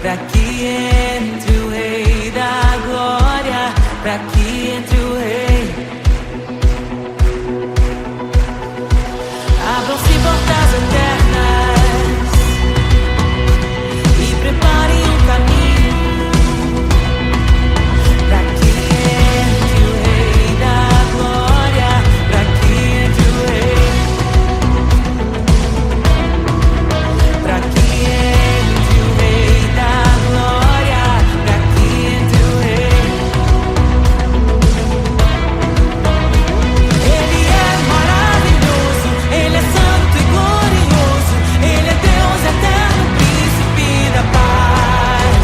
pra que entre o Rei da Glória, pra que entre o Rei. Abram-se portas eternas e preparem um caminho pra que entre o Rei da Glória, pra que entre o Rei, pra que entre o Rei da Glória, pra que entre o Rei. Ele é maravilhoso, Ele é santo e glorioso, Ele é Deus eterno, príncipe da paz.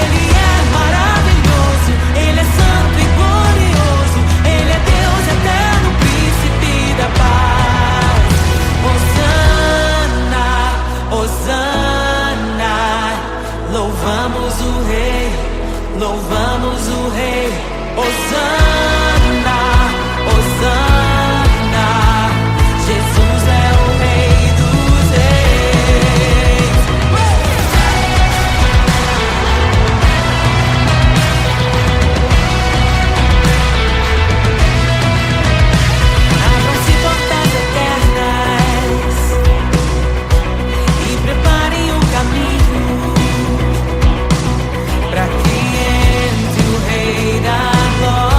Ele é maravilhoso, Ele é santo e glorioso, Ele é Deus eterno, príncipe da paz. Hosana, Hosana, louvamos o Rei, louvamos o Rei. Hosana, Hosana, Jesus é o Rei dos Reis. Abram-se portas eternas e preparem um caminho pra que entre o Rei da Glória.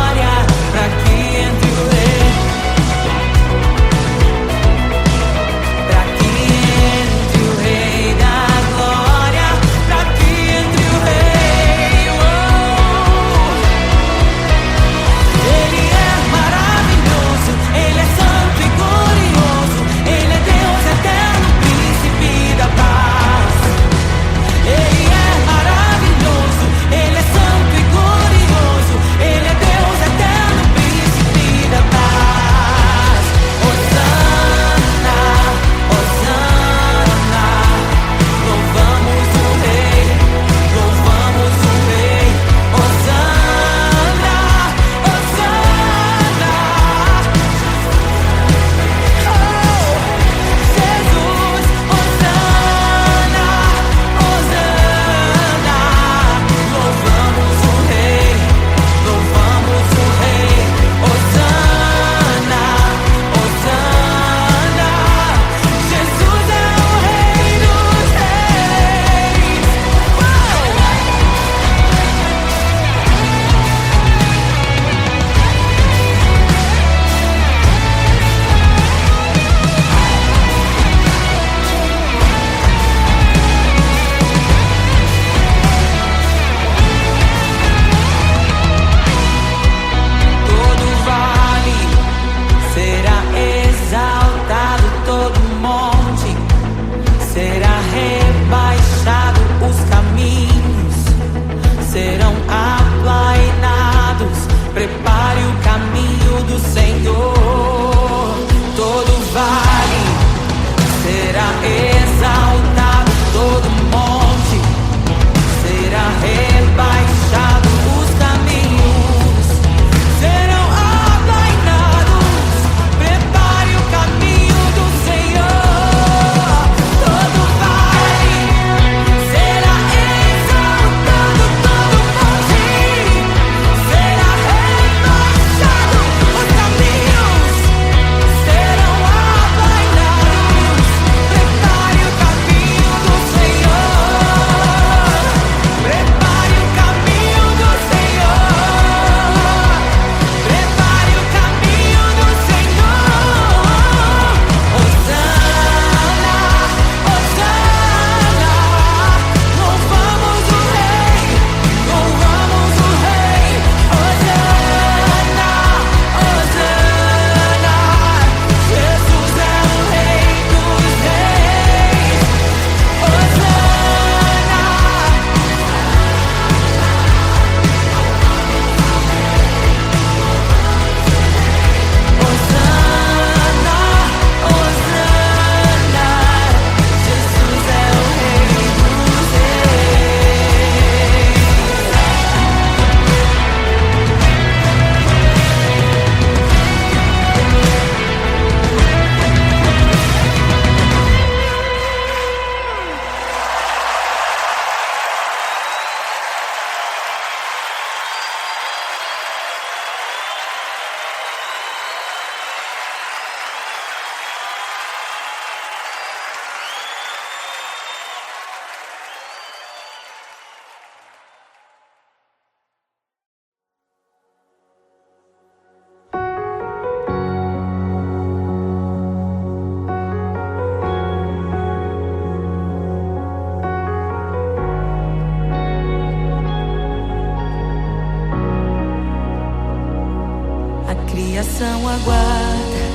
criação aguarda,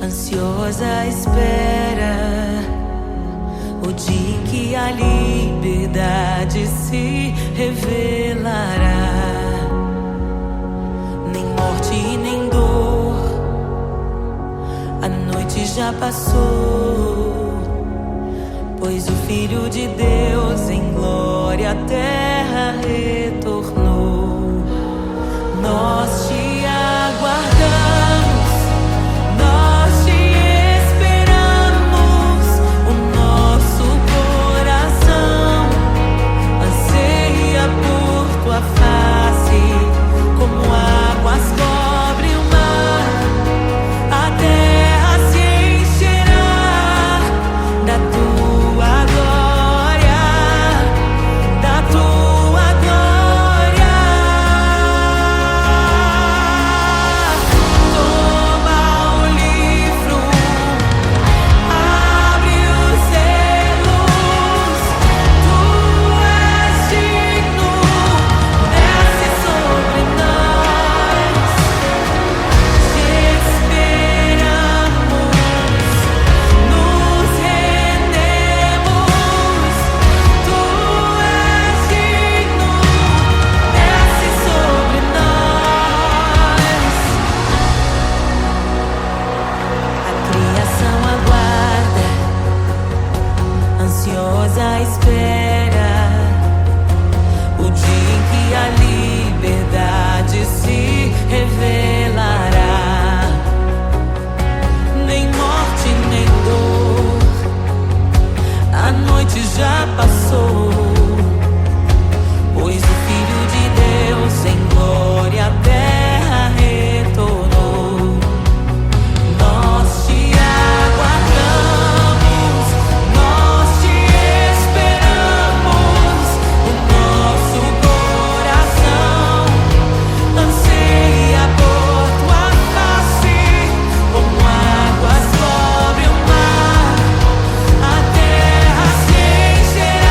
ansiosa espera o dia em que a liberdade se revelará. Nem morte nem dor, a noite já passou, pois o Filho de Deus em glória à terra retornou. Nós te aguardamos, nós te esperamos. O nosso coração anseia por tua face, como águas cobrem o mar. A terra se encherá da tua glória, da tua glória. Toma o livro, abre os selos. Tu és digno, desce sobre nós. Te esperamos, nos rendemos. Tu és digno, desce sobre nós. A criação aguarda, ansiosa espera o dia em que a liberdade se revelará. Nem morte nem dor, a noite já passou, pois o Filho de Deus em glória à terra retornou. Nós te aguardamos, nós te esperamos. O nosso coração anseia por tua face, como águas cobrem o mar. A terra se encherá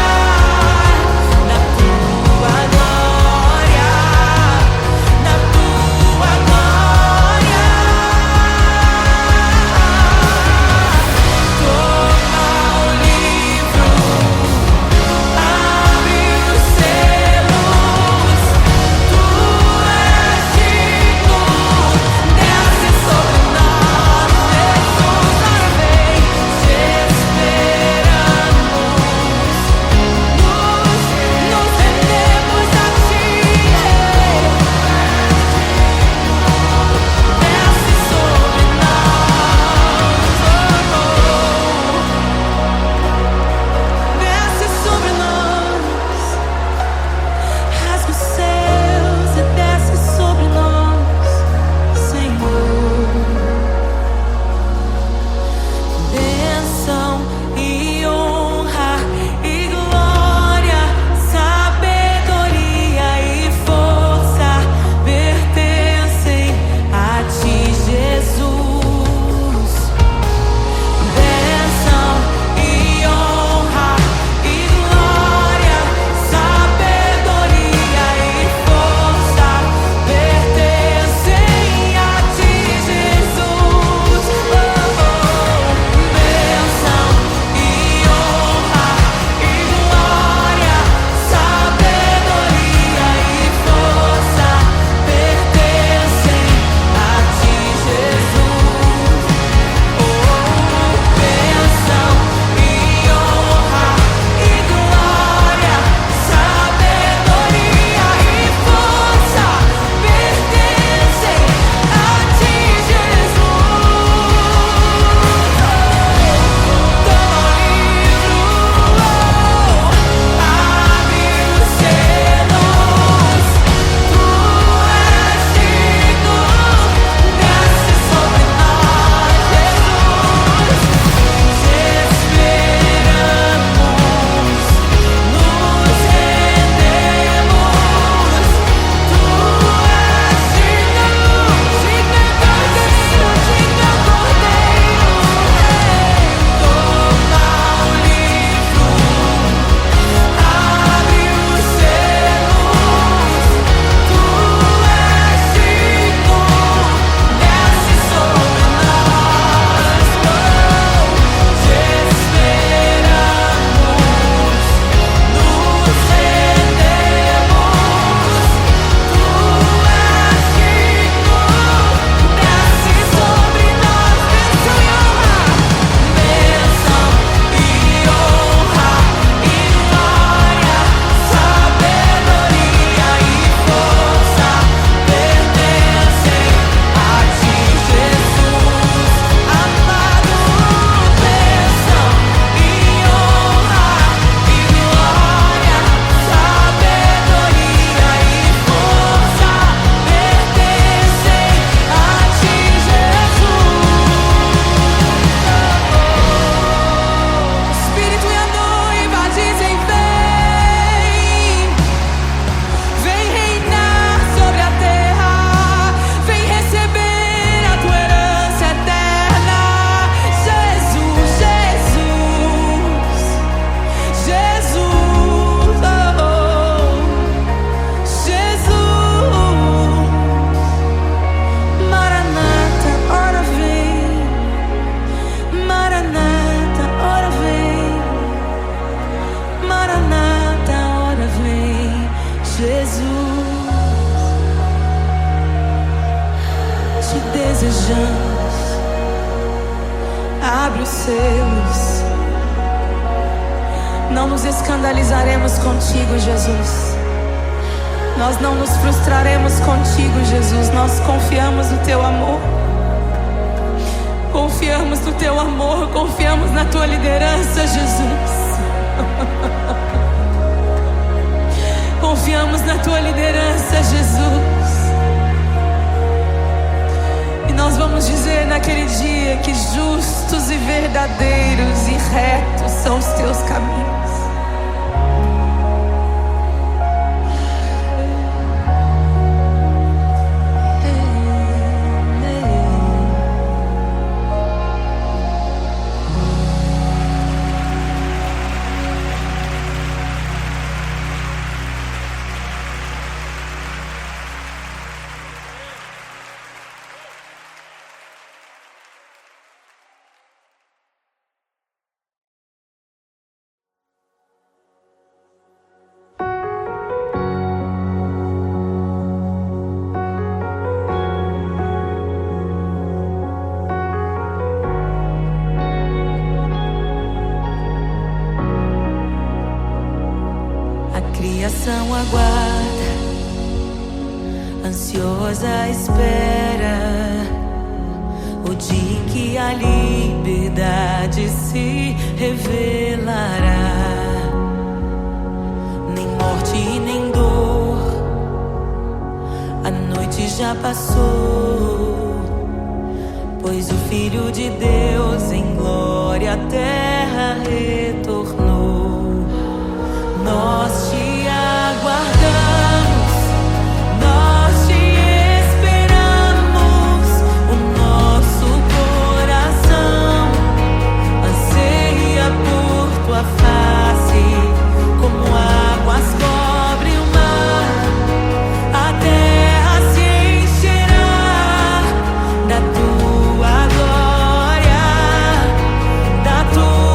Jesus, te desejamos. Abre os selos. Não nos escandalizaremos contigo, Jesus. Nós não nos frustraremos contigo, Jesus. Nós confiamos no teu amor. Confiamos no teu amor. Confiamos na tua liderança, Jesus. Confiamos na tua liderança, Jesus. E nós vamos dizer naquele dia que justos e verdadeiros e retos são os teus caminhos. Criação aguarda, ansiosa espera o dia em que a liberdade se revelará. Nem morte e nem dor, a noite já passou, pois o Filho de Deus em glória à terra retornou. Nós te aguardamos, nós te esperamos. O nosso coração anseia por tua face, como águas cobrem o mar. A terra se encherá da tua glória, da tua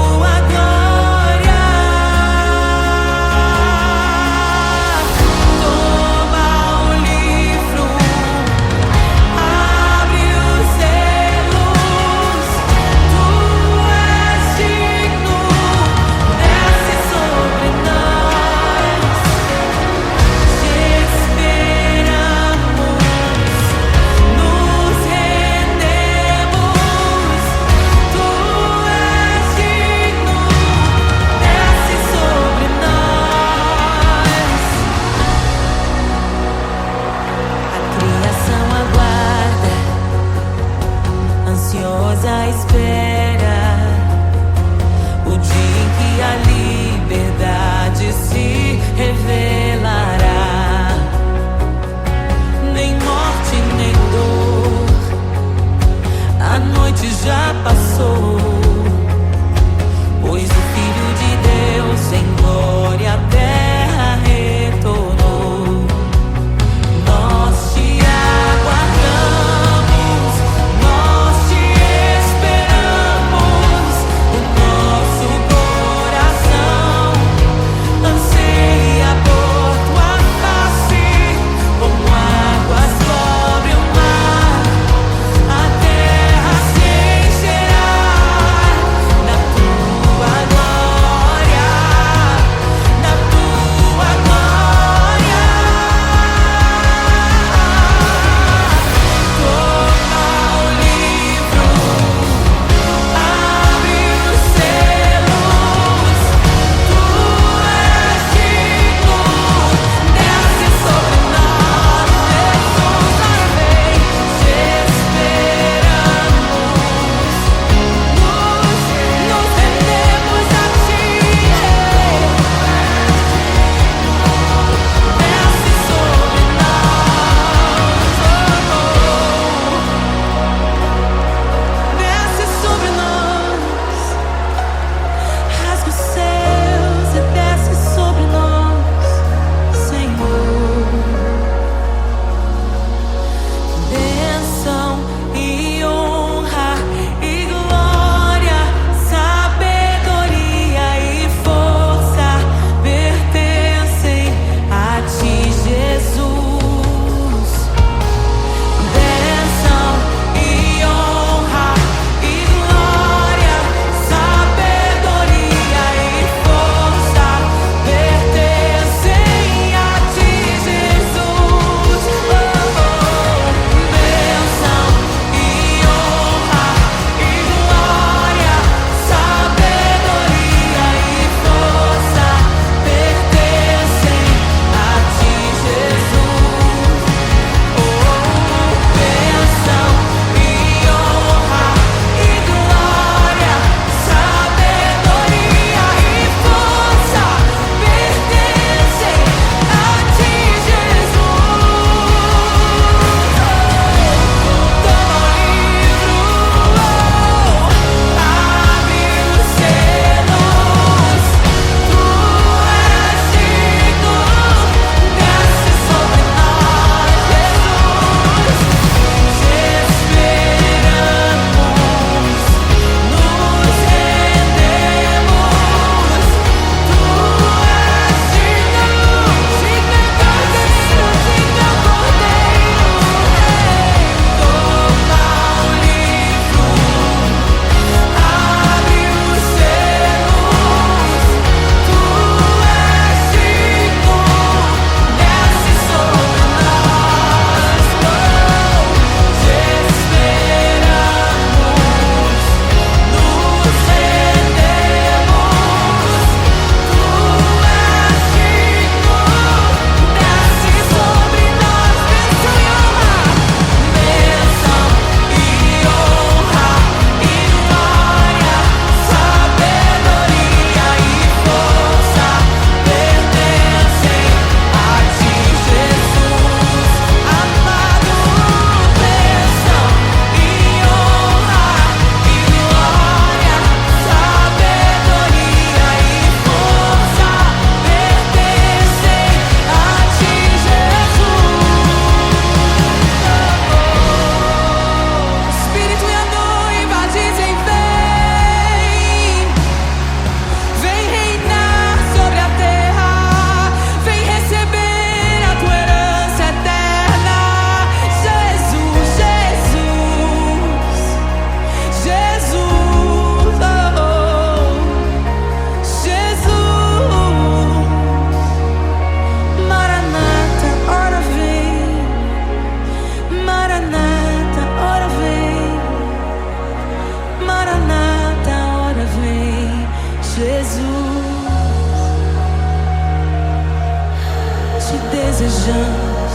desejamos.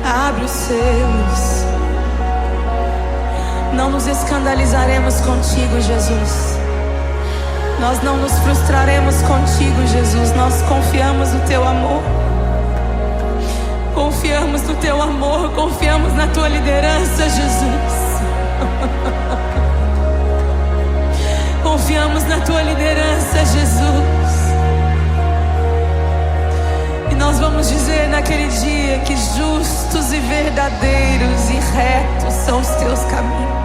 Abre os selos. Não nos escandalizaremos contigo, Jesus. Nós não nos frustraremos contigo, Jesus. Nós confiamos no teu amor. Confiamos no teu amor. Confiamos na tua liderança, Jesus. Confiamos na tua liderança, Jesus. E nós vamos dizer naquele dia que justos e verdadeiros e retos são os teus caminhos.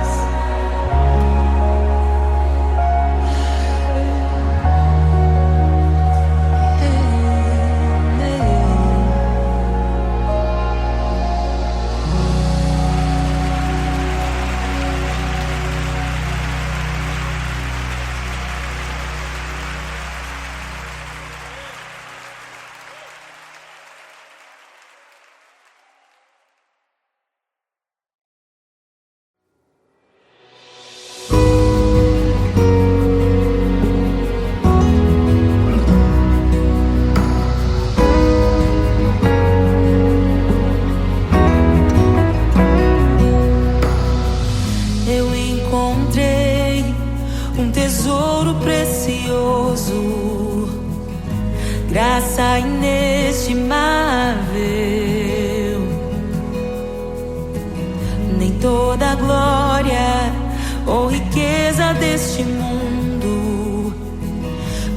Graça inestimável, nem toda a glória ou riqueza deste mundo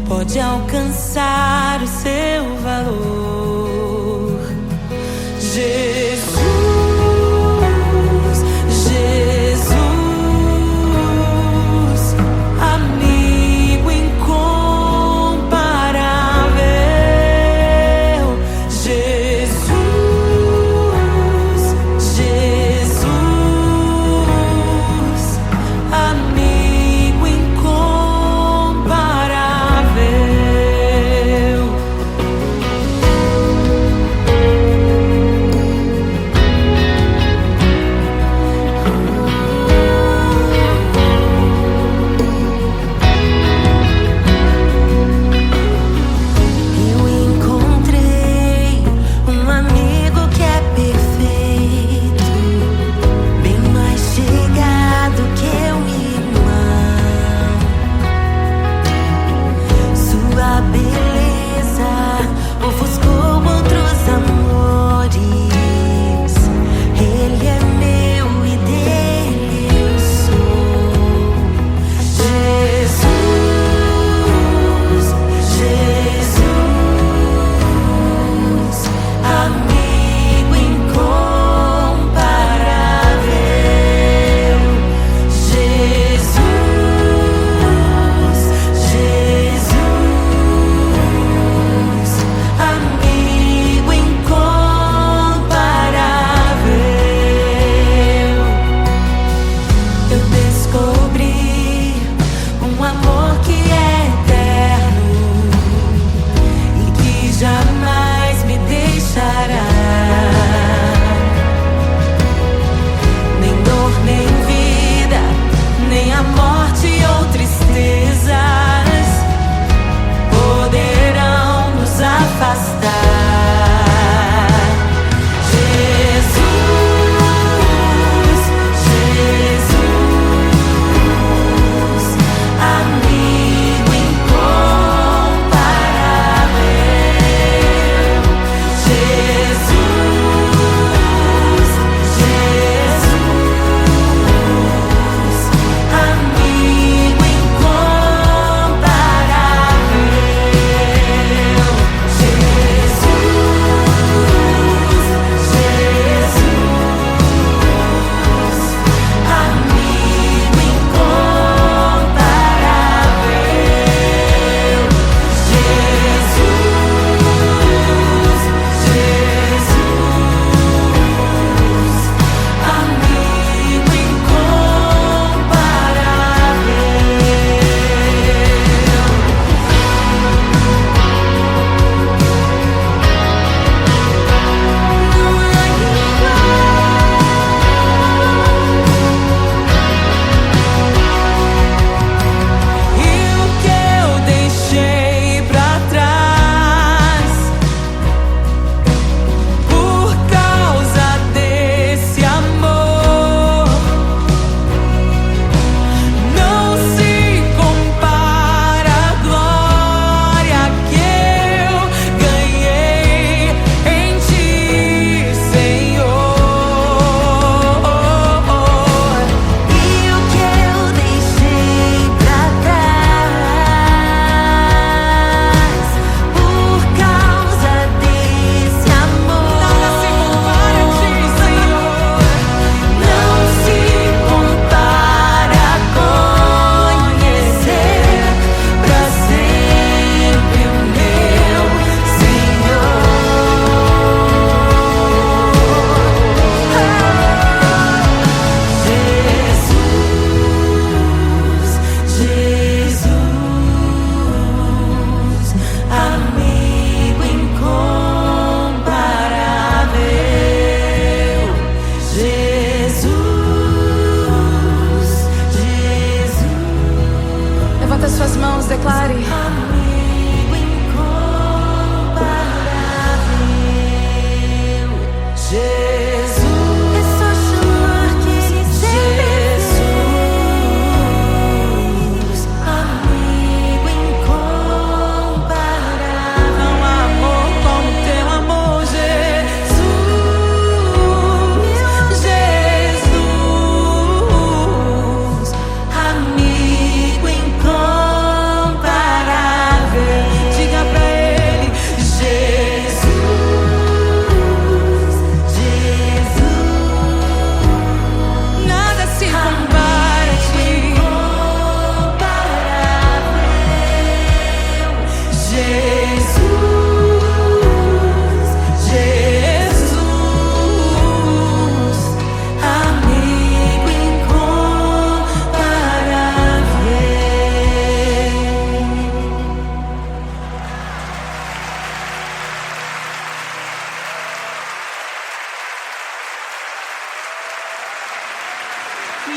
pode alcançar o seu valor. Jesus, Jesus, amigo incomparável. Jesus, Jesus, amigo incomparável.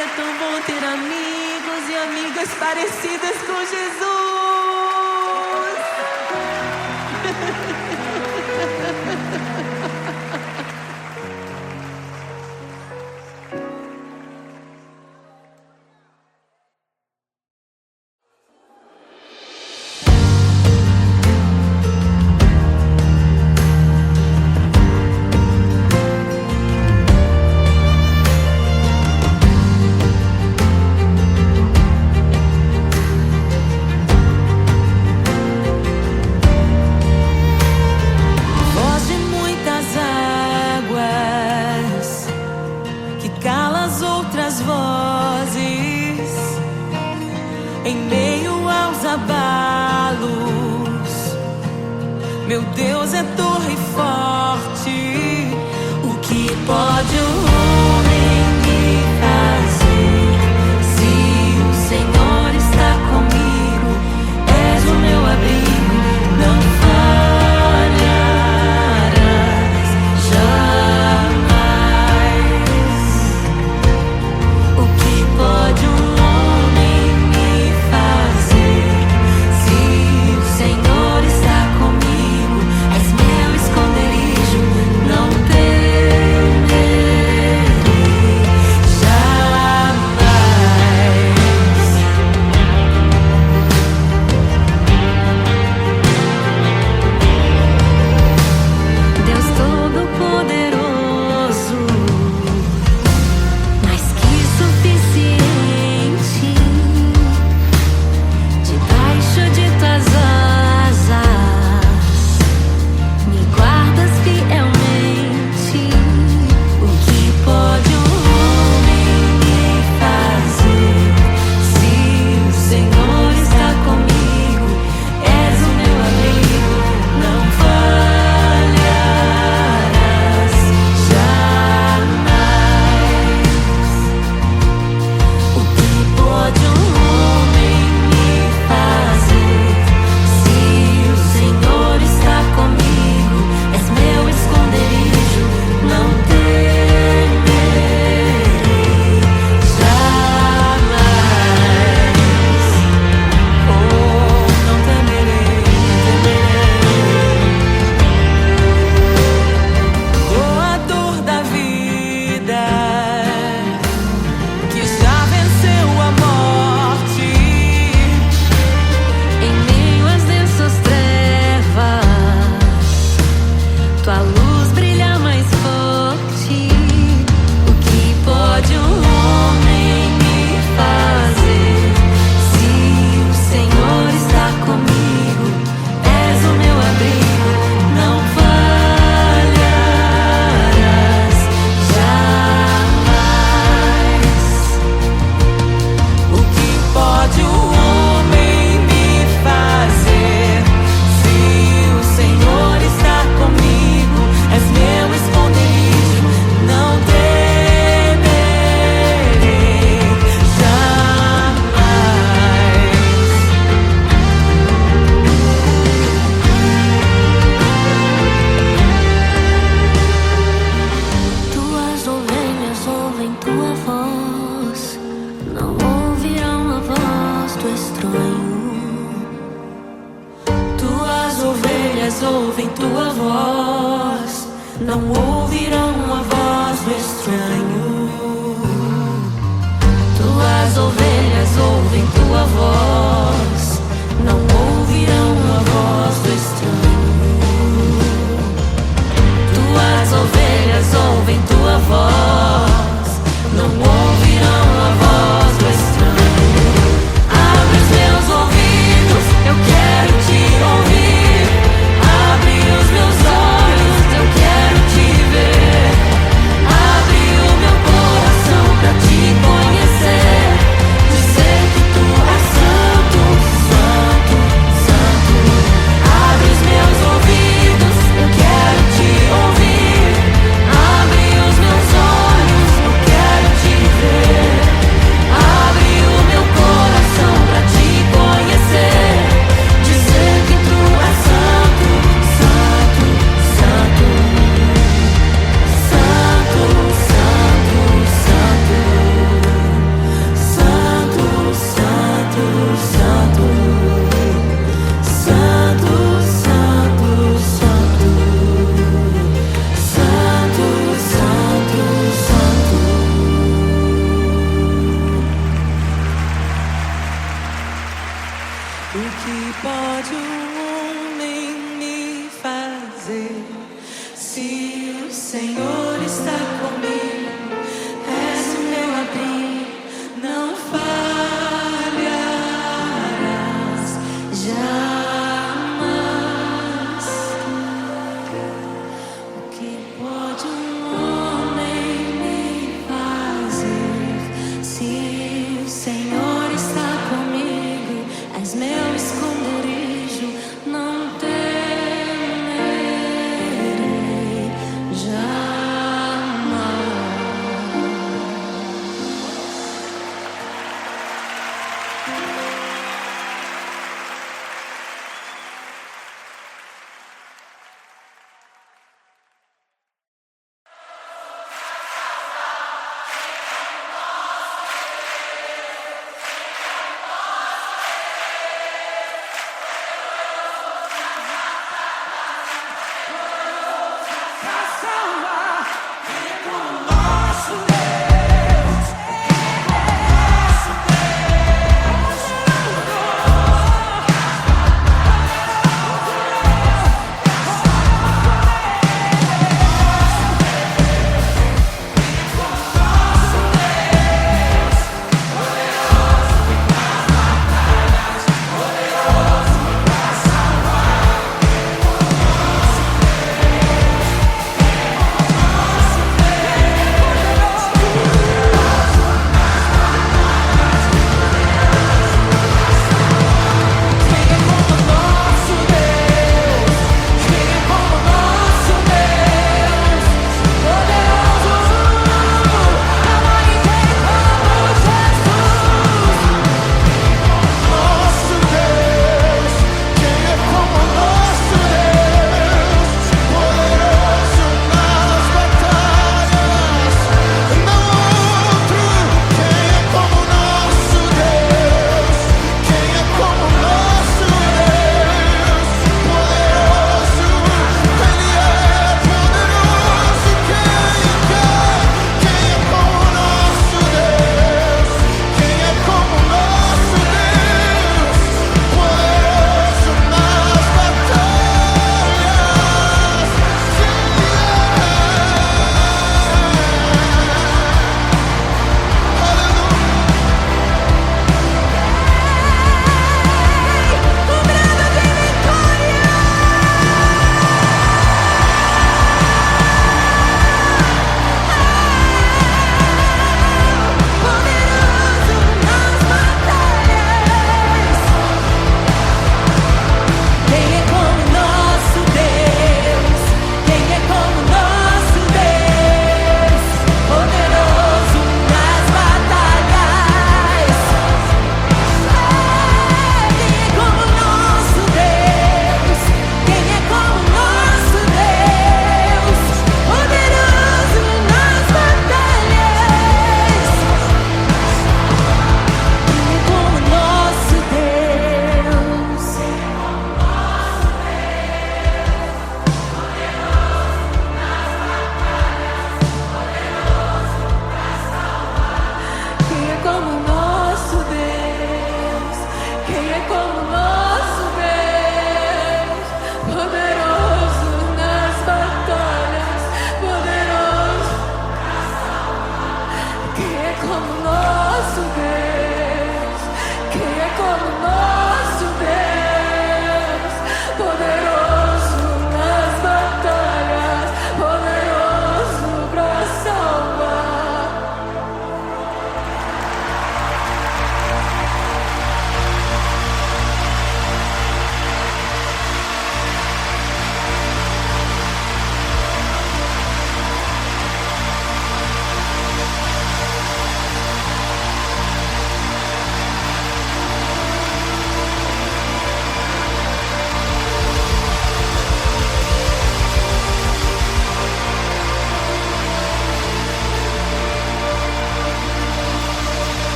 é tão bom ter amigos e amigas parecidas com Jesus. Em meio aos abalos, meu Deus é torre forte. O que pode o homem me fazer? Se o Senhor está comigo, és o meu abrigo, não falharás jamais. O que pode um ouvem tua voz, não ouvirão a voz do estranho. Tuas ovelhas ouvem tua voz, não ouvirão a voz do estranho. Tuas ovelhas ouvem tua voz, não ouvirão a voz do estranho. Abre os meus ouvidos, eu quero te ouvir. Abre os meus olhos, eu quero te ver. Abre o meu coração pra te conhecer. Dizer que tu fazer. Se o Senhor está comigo, és o meu abrigo, não falharás jamais. O que pode um homem me fazer? Se o Senhor está comigo, és meu esconderijo, não temerei jamais.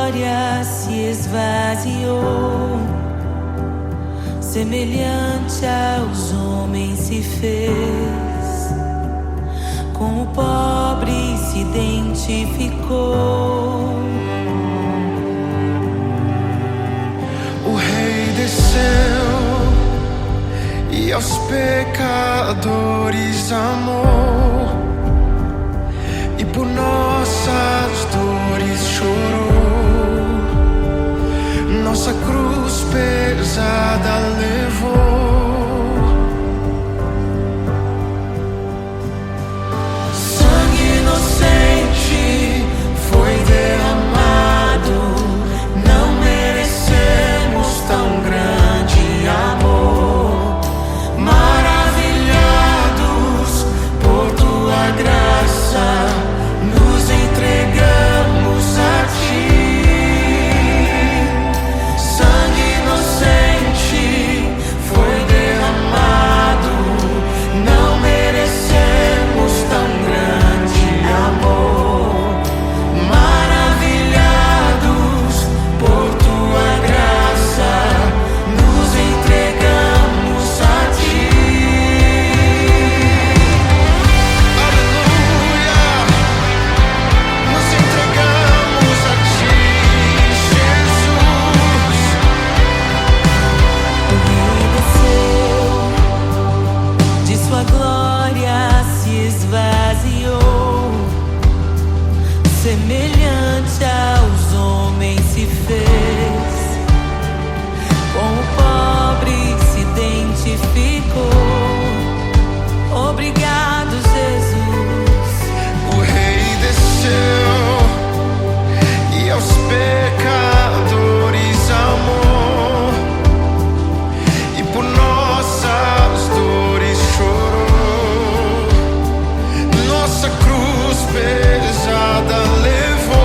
glória se esvaziou, semelhante aos homens se fez, com o pobre se identificou. O Rei desceu e aos pecadores amou, e por nossas dores chorou, nossa cruz pesada levou. Sangue inocente foi derramado, não merecemos tão grande amor. Maravilhados por tua graça, nos entregamos a ti. Sangue inocente foi derramado, não merecemos tão grande amor. Maravilhados por tua graça, nos entregamos a ti. Aleluia, nos entregamos a ti, Jesus. O Rei desceu, de sua glória se esvaziou, semelhante aos homens se fez, com o pobre se identificou. Obrigado, Jesus. O Rei desceu e aos pecadores amou, e por nossas dores chorou, nossa cruz pesada levou.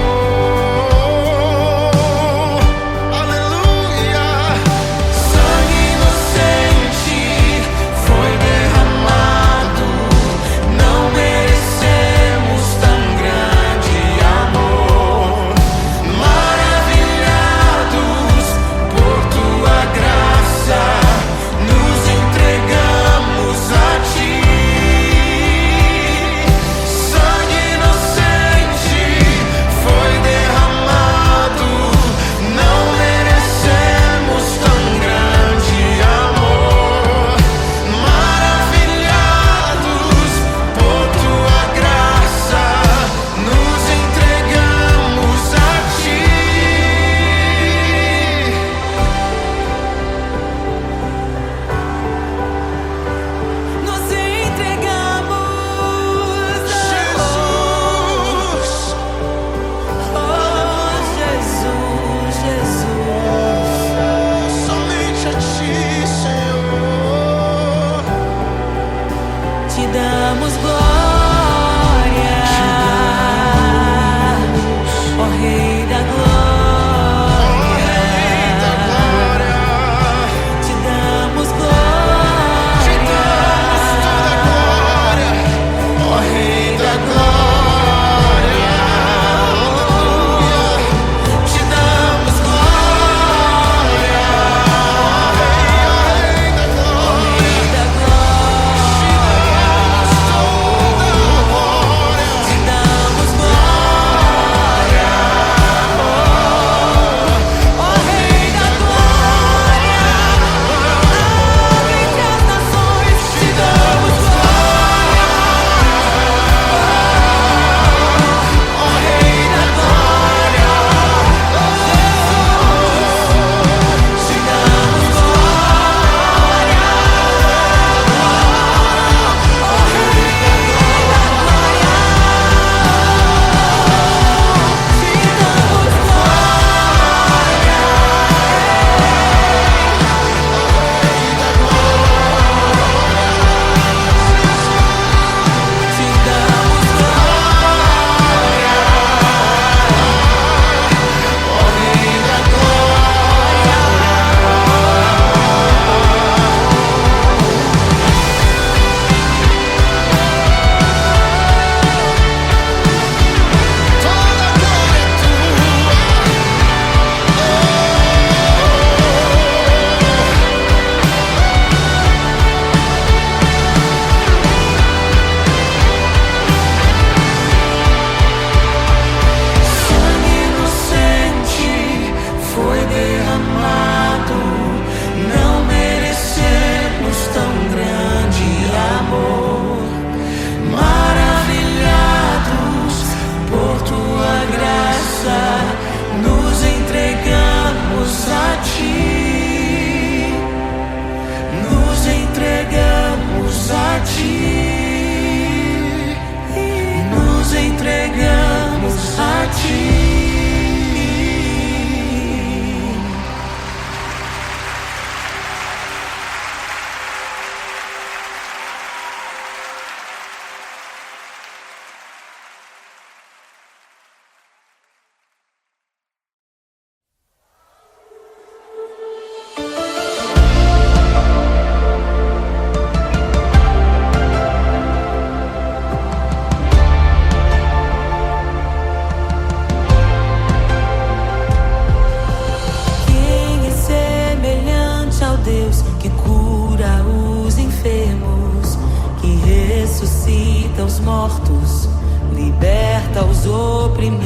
Aleluia. Sangue inocente foi derramado, não merecemos tão grande amor. Maravilhados por tua graça, nos entregamos a ti. Sangue inocente foi derramado, não merecemos tão grande amor. Maravilhados por tua graça, nos entregamos a ti. Nos entregamos, Jesus, oh Jesus, Jesus. somente a ti, Senhor. Te damos glória, ó Rei da glória. Te damos glória, Te damos toda a glória, ó Rei da glória. Aleluia. Te damos glória, ó Rei da glória. Rei da glória. Te damos mortos, liberta os oprimidos.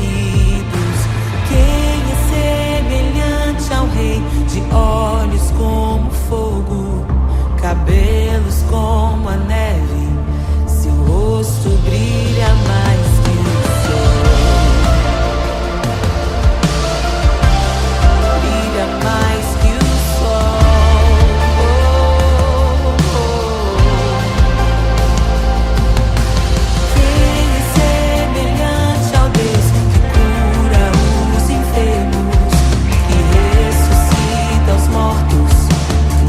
Quem é semelhante ao Rei, de olhos como fogo, cabelos como a neve, seu rosto brilha mais que o sol. Brilha mais que o sol. Quem é semelhante ao Deus que cura os enfermos, que ressuscita os mortos,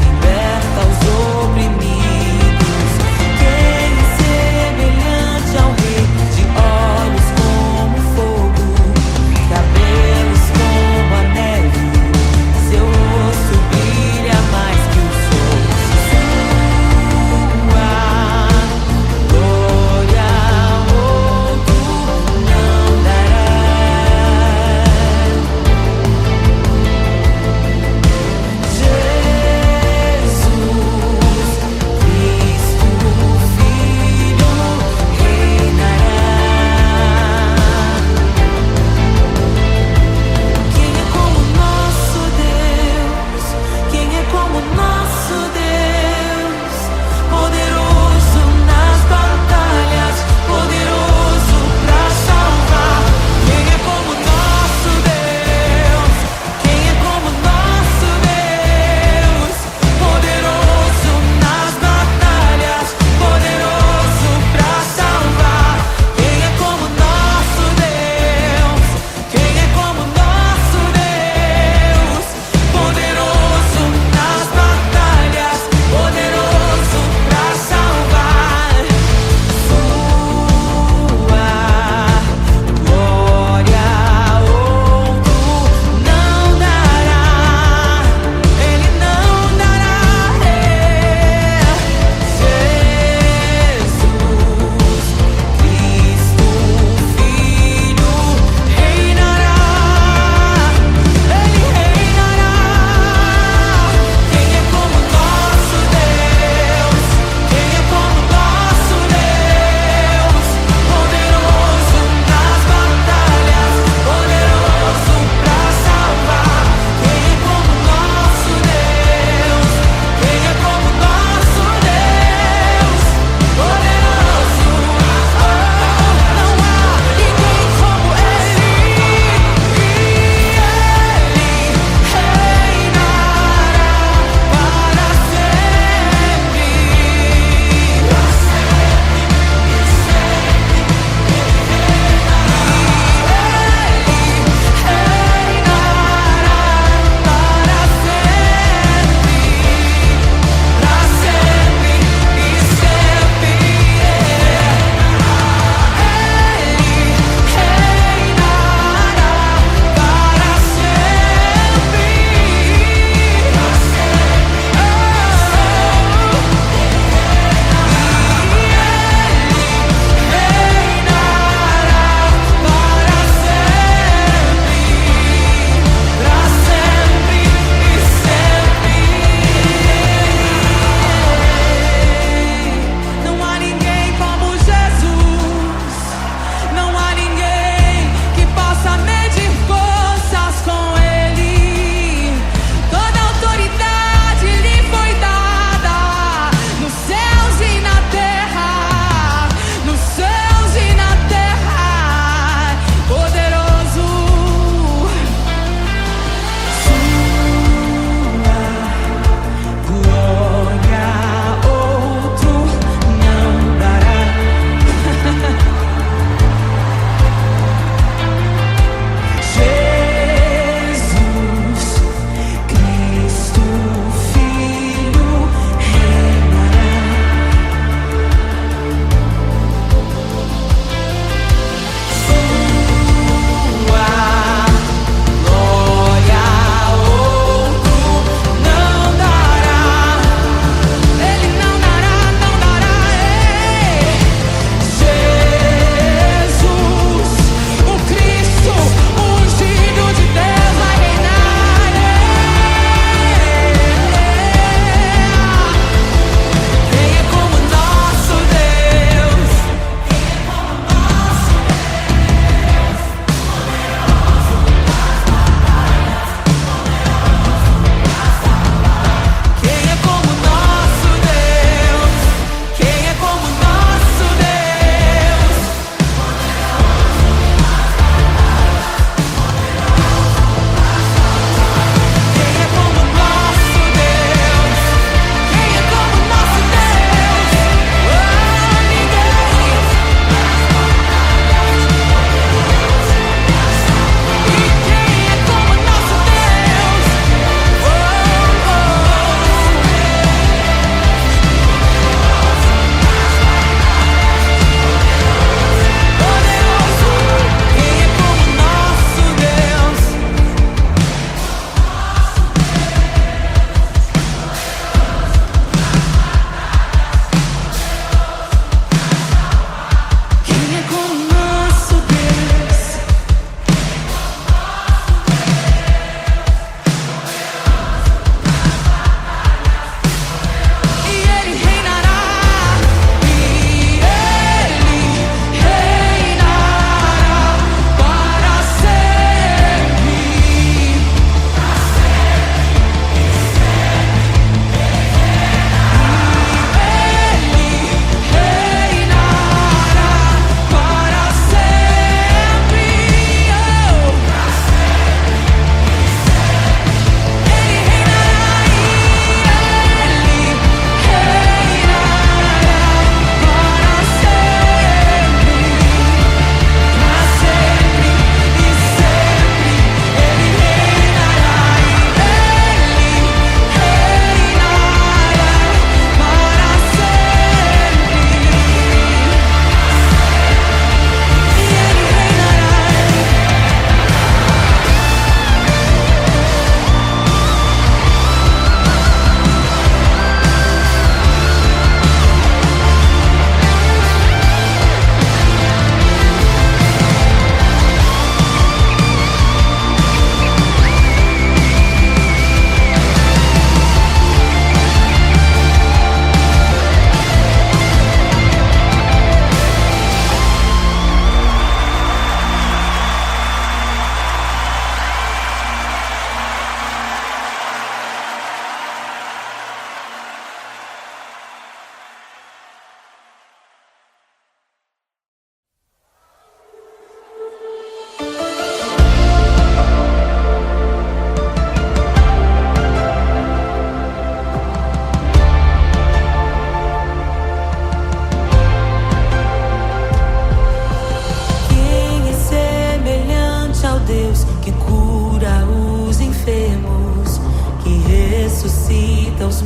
liberta os oprimidos? Quem é semelhante ao Rei, de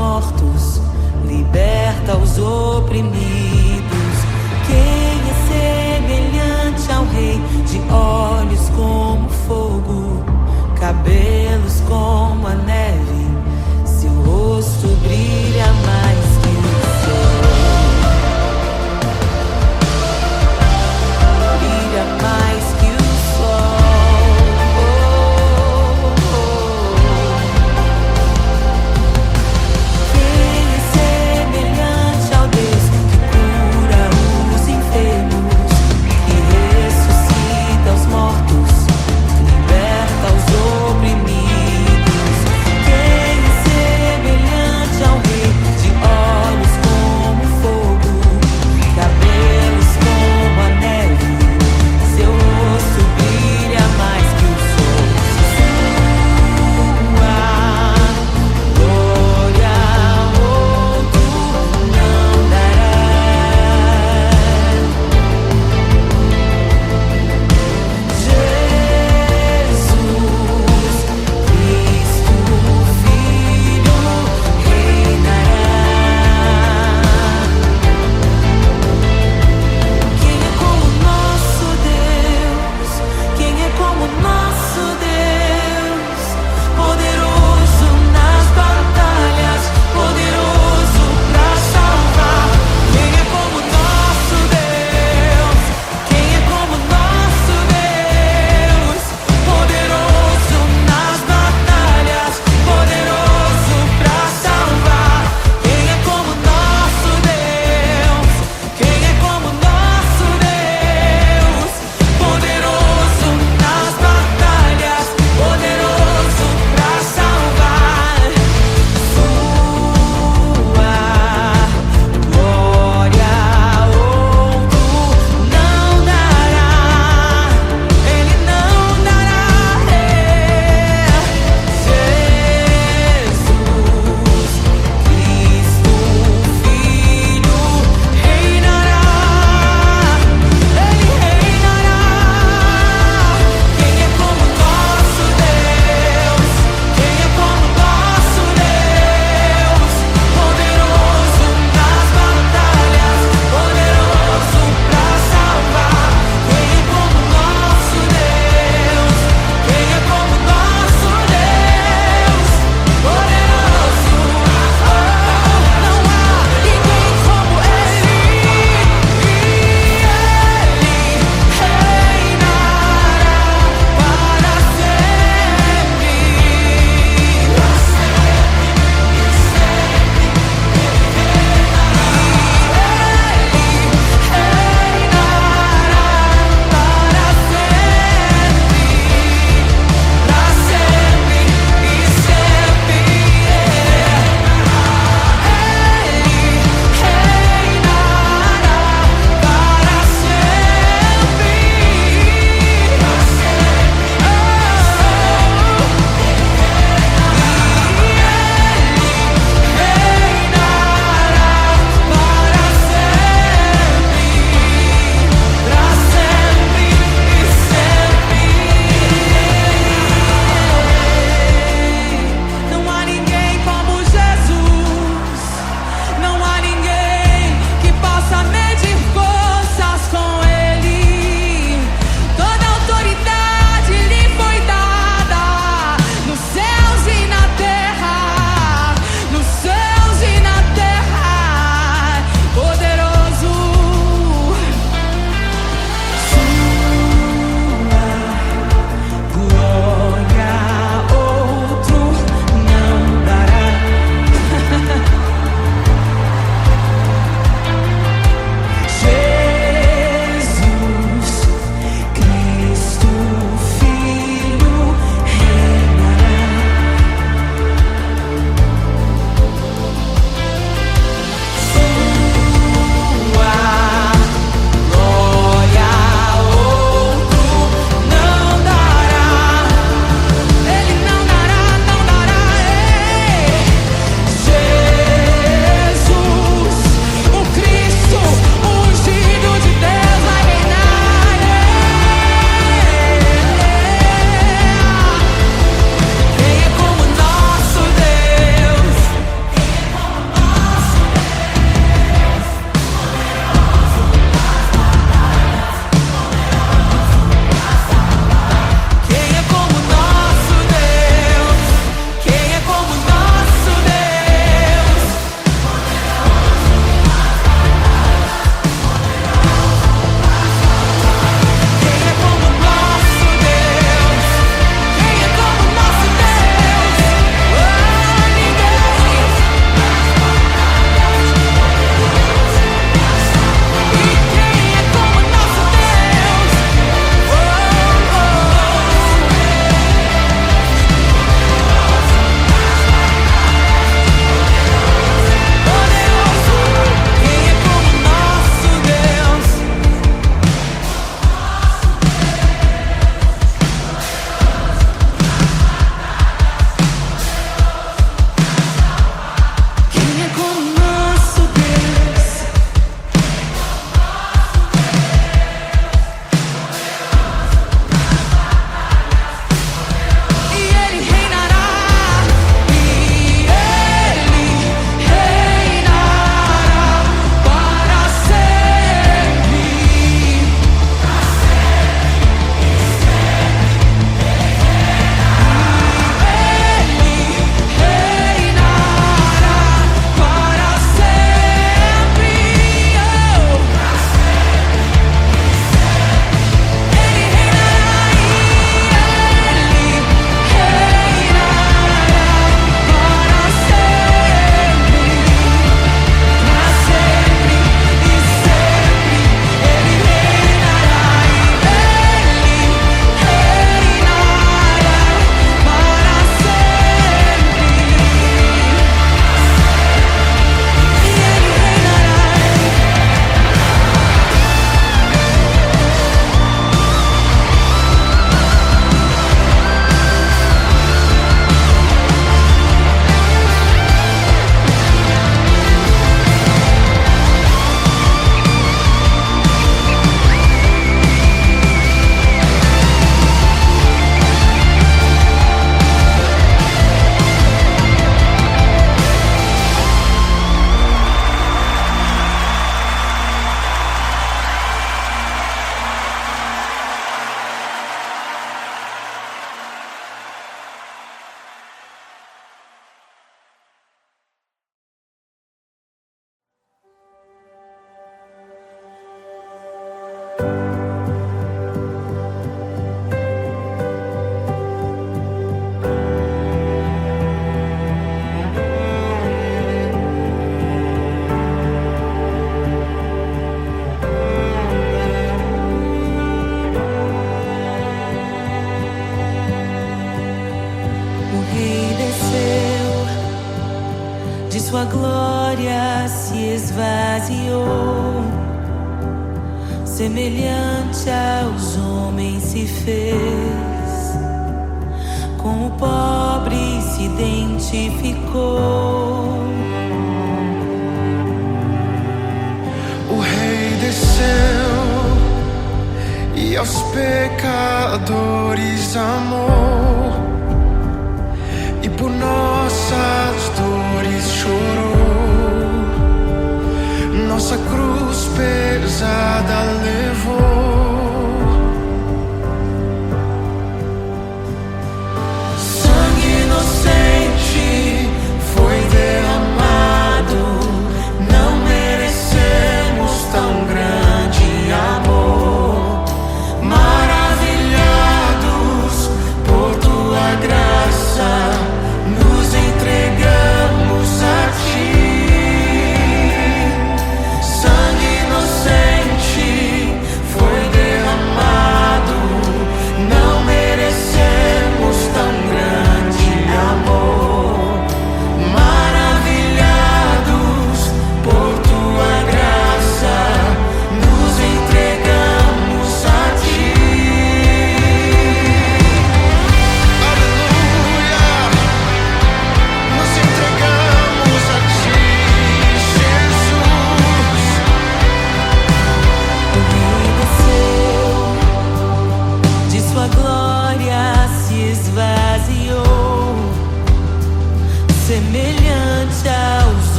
mortos, liberta os oprimidos. Quem é semelhante ao Rei, de olhos como fogo, cabelos como a neve, seu rosto brilha mais que o sol. Brilha mais que o sol. Quem é semelhante ao Deus que cura os enfermos, que ressuscita os mortos, liberta os oprimidos? Quem é semelhante ao Rei, esvaziou, semelhante aos homens se fez, com o pobre se identificou. O Rei desceu e aos pecadores amou, e por nossas dores chorou, nossa cruz pesada levou. Sangue inocente foi derramado, não merecemos tão grande amor. Maravilhados por tua graça, nos entregamos a ti. Sangue inocente foi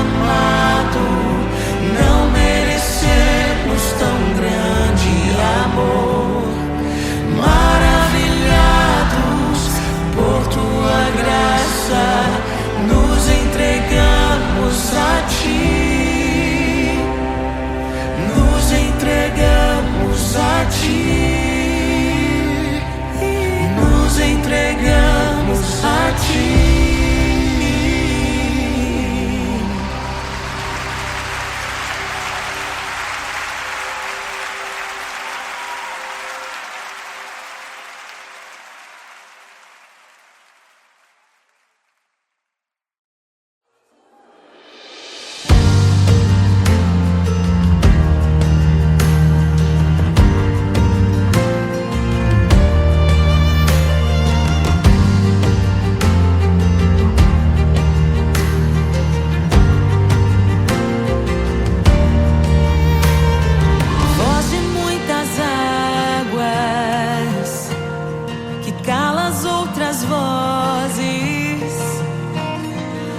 amado, não merecemos tão grande amor. Maravilhados por tua graça, nos entregamos a ti. Nos entregamos a ti. Nos entregamos a ti.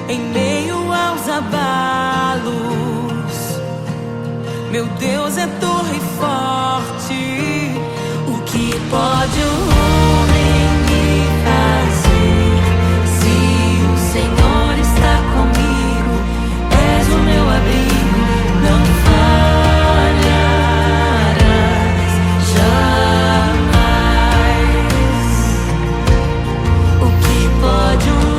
Em meio aos abalos, meu Deus é torre forte. O que pode o homem me fazer? Se o Senhor está comigo, és o meu abrigo, não falharás jamais. O que pode um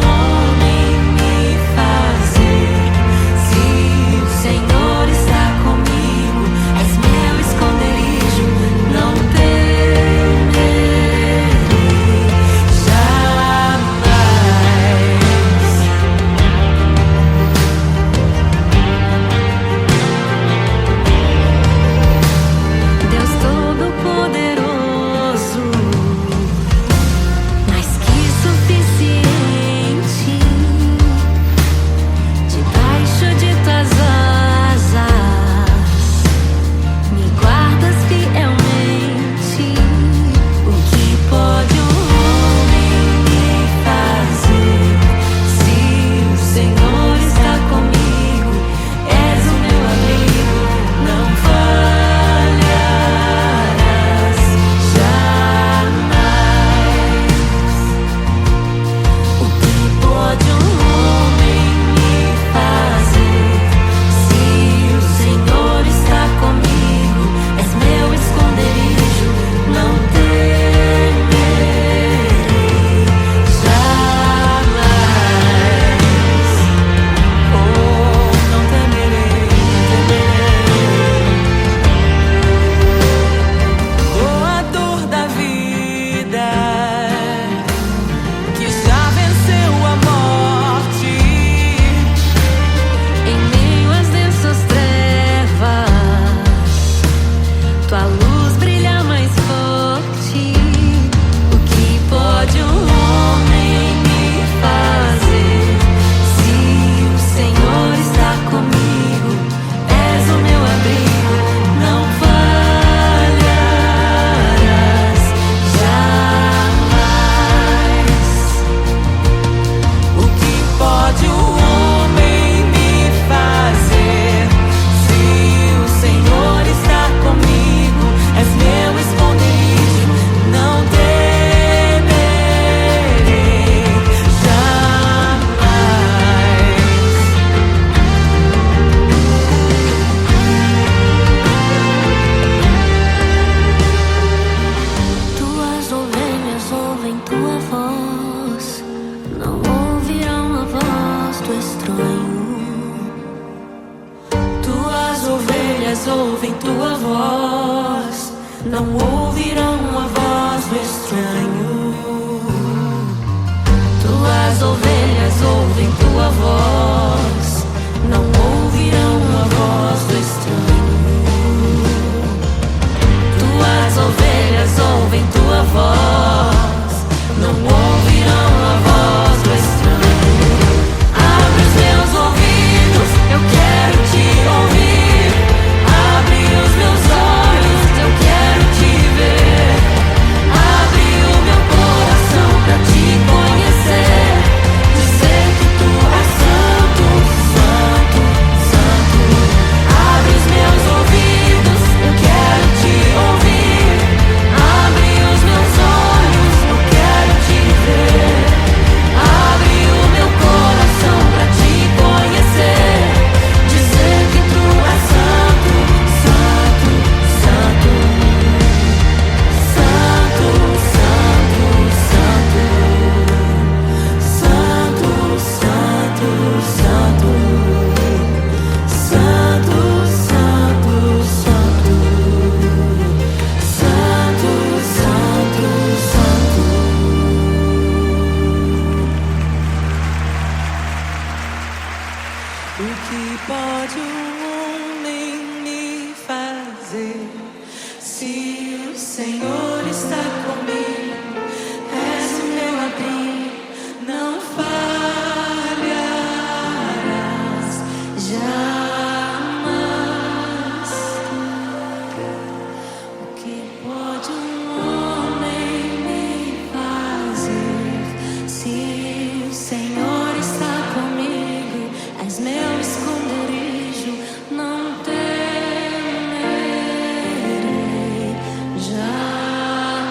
ouvem tua voz, não ouvirão a voz do estranho. Tuas ovelhas ouvem tua voz, não ouvirão a voz do estranho. Tuas ovelhas ouvem tua voz, não ouvirão a voz do estranho. Abre os meus ouvidos, eu quero te ouvir. Abre os meus olhos, eu quero te ver. Abre o meu coração pra te conhecer. Dizer que tu és santo, que pode um homem me fazer? Se o Senhor está comigo, és o meu abrigo, não falharás jamais. O que pode um homem me fazer? Se o Senhor está comigo, és meu esconderijo, não temerei jamais.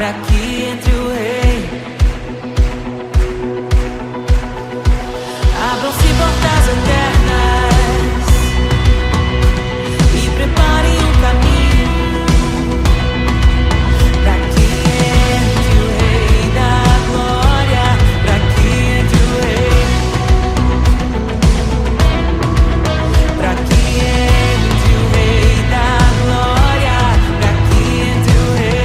pra que entre o rei. Abram-se portas eternas e preparem um caminho pra que entre o rei da glória, pra que entre o rei, pra que entre o rei da glória, pra que entre o rei.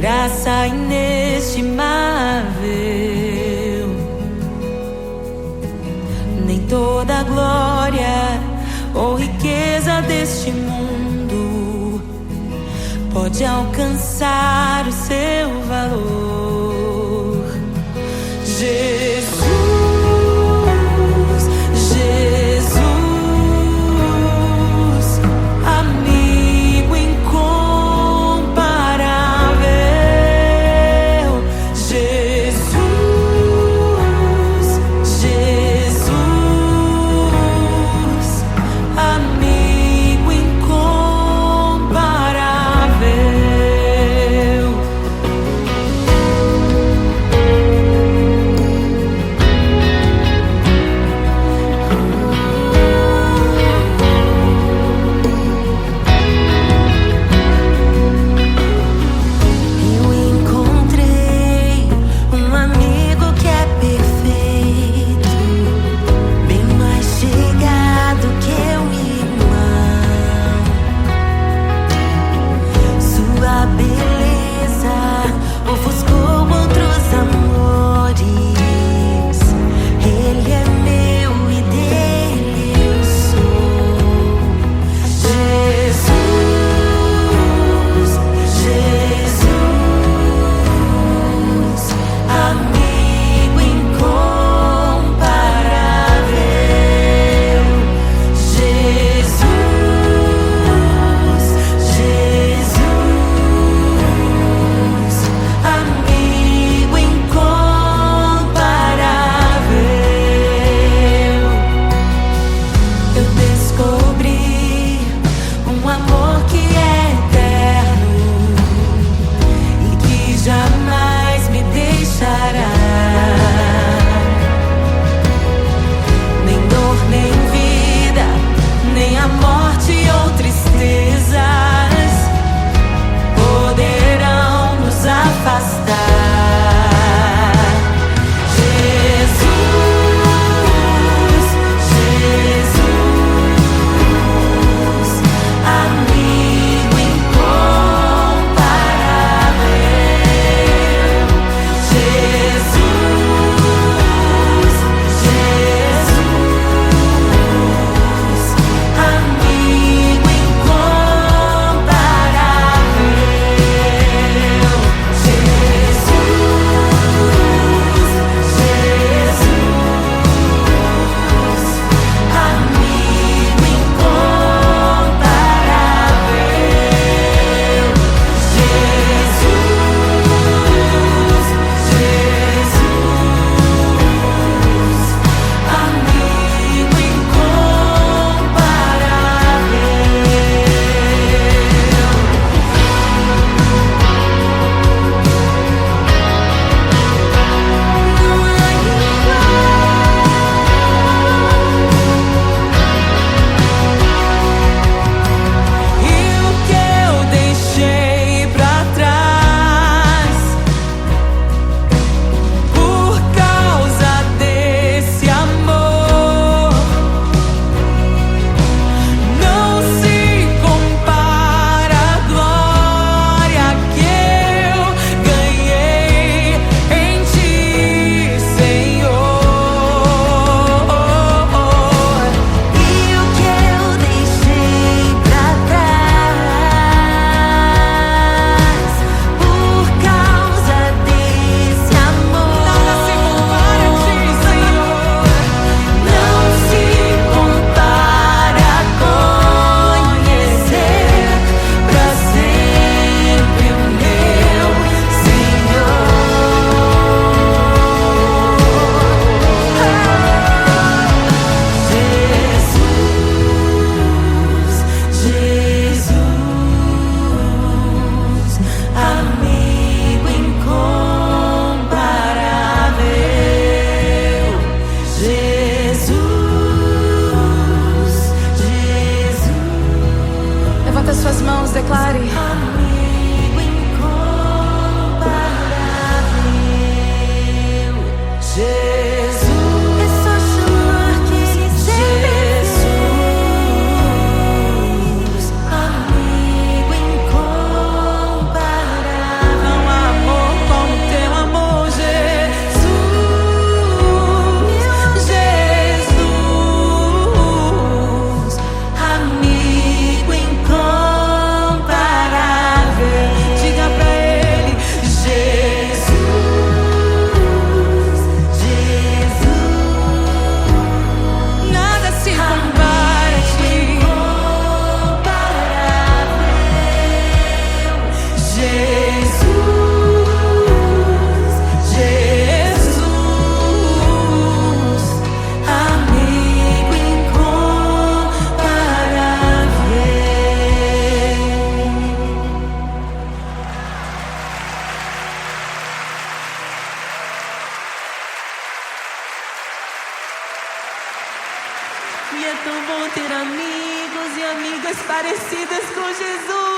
graça inestimável. Nem toda a glória ou riqueza deste mundo pode alcançar o seu valor. Jesus, Jesus, amigo incomparável. Jesus, Jesus, amigo incomparável. Eu encontrei um amigo que é perfeito, bem mais chegado que um irmão. Sua beleza ofuscou outros amores. Ele é meu e dele eu sou. Jesus, Jesus, amigo incomparável. Jesus, Jesus, amigo incomparável. Eu descobri um amor que é eterno e que jamais me deixará. Nem dor, nem vida, nem a morte ou tristezas poderão nos afastar. Jesus, Jesus, amigo incomparável. Jesus, Jesus, amigo incomparável. Jesus. amigo incomparável. E é tão bom ter amigos e amigas parecidas com Jesus.